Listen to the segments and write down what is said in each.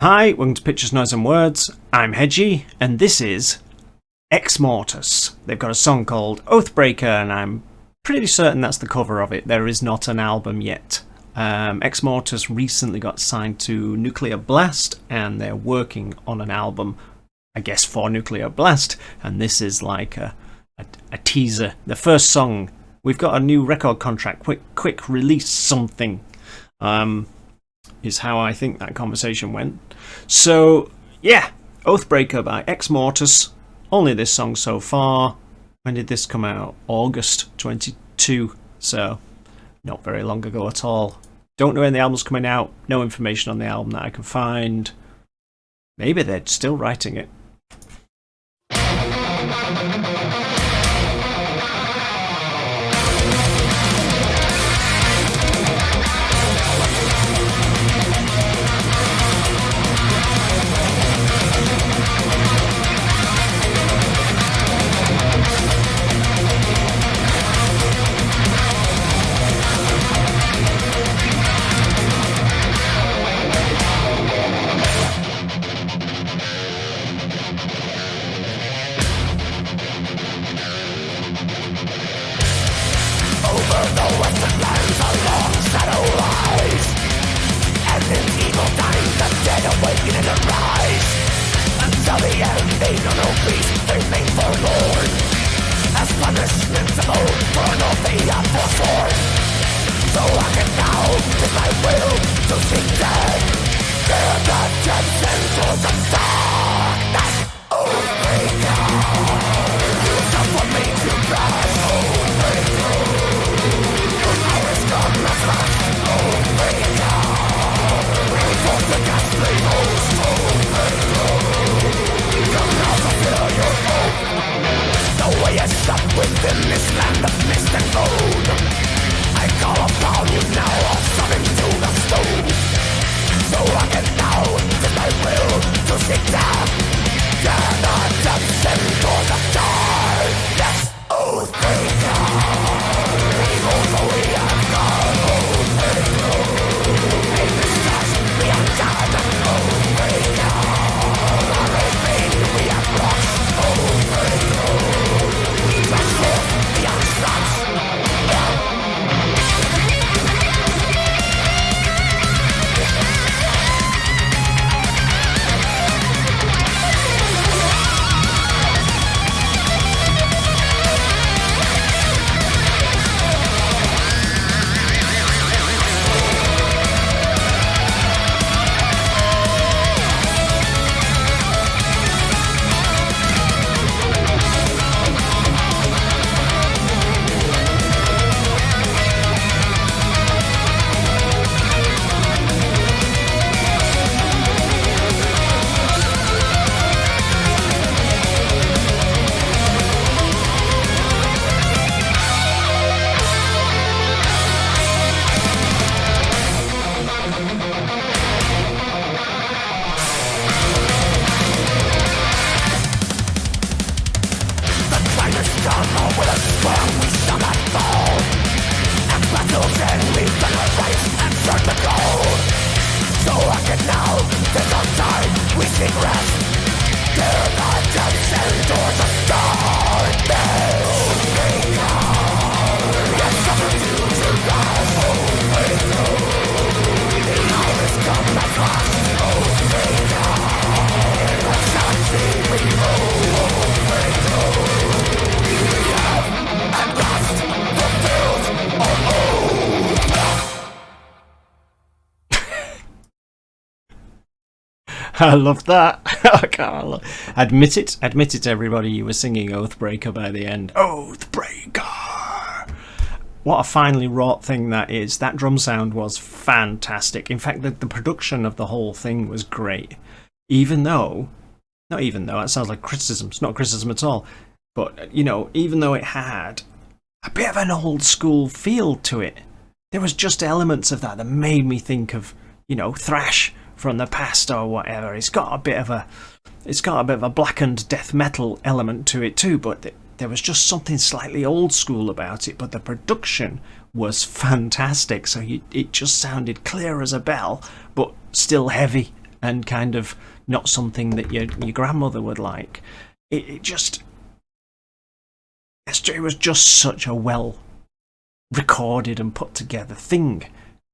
Hi, welcome to Pictures, Noise and Words. I'm Hedgie, and this is EXMORTUS. They've got a song called Oathbreaker, and I'm pretty certain that's the cover of it. There is not an album yet. EXMORTUS recently got signed to Nuclear Blast, and they're working on an album, I guess, for Nuclear Blast, and this is like a teaser. The first song, we've got a new record contract, quick release something. Is how I think that conversation went. So, yeah, Oathbreaker by EXMORTUS. Only this song so far. When did this come out? August 22. So, not very long ago at all. Don't know when the album's coming out. No information on the album that I can find. Maybe they're still writing it. I love that. Admit it, everybody. You were singing Oathbreaker by the end. Oathbreaker! What a finely wrought thing that is. That drum sound was fantastic. In fact, the production of the whole thing was great. Not even though, that sounds like criticism. It's not criticism at all. But, even though it had a bit of an old school feel to it, there was just elements of that made me think of, thrash from the past or whatever. It's got a bit of a blackened death metal element to it too, but there was just something slightly old school about it. But the production was fantastic, so it just sounded clear as a bell, but still heavy and kind of not something that your grandmother would like. It was just such a well recorded and put together thing.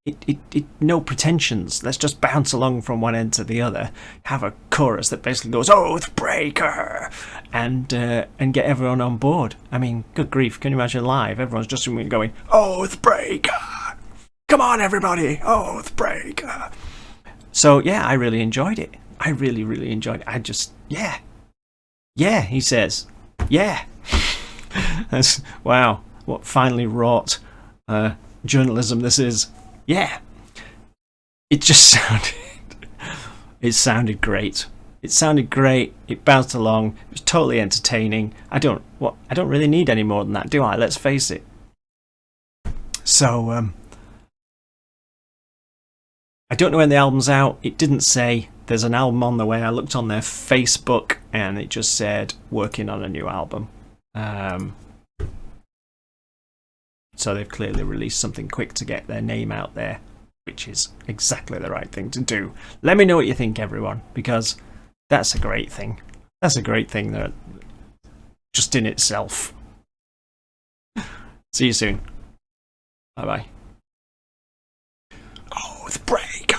It no pretensions. Let's just bounce along from one end to the other. Have a chorus that basically goes Oathbreaker, and get everyone on board. I mean, good grief! Can you imagine live? Everyone's just going Oathbreaker. Come on, everybody, Oathbreaker. So yeah, I really enjoyed it. I really enjoyed it. I just yeah. He says yeah. That's wow. What finely wrought journalism this is. Yeah, it just sounded great. It sounded great. It bounced along. It was totally entertaining. I don't really need any more than that, do I? Let's face it. So I don't know when the album's out. It didn't say. There's an album on the way. I looked on their Facebook and it just said working on a new album. So they've clearly released something quick to get their name out there, which is exactly the right thing to do. Let me know what you think, everyone, because that's a great thing. That's a great thing that just in itself. See you soon. Bye-bye. Oh, the break.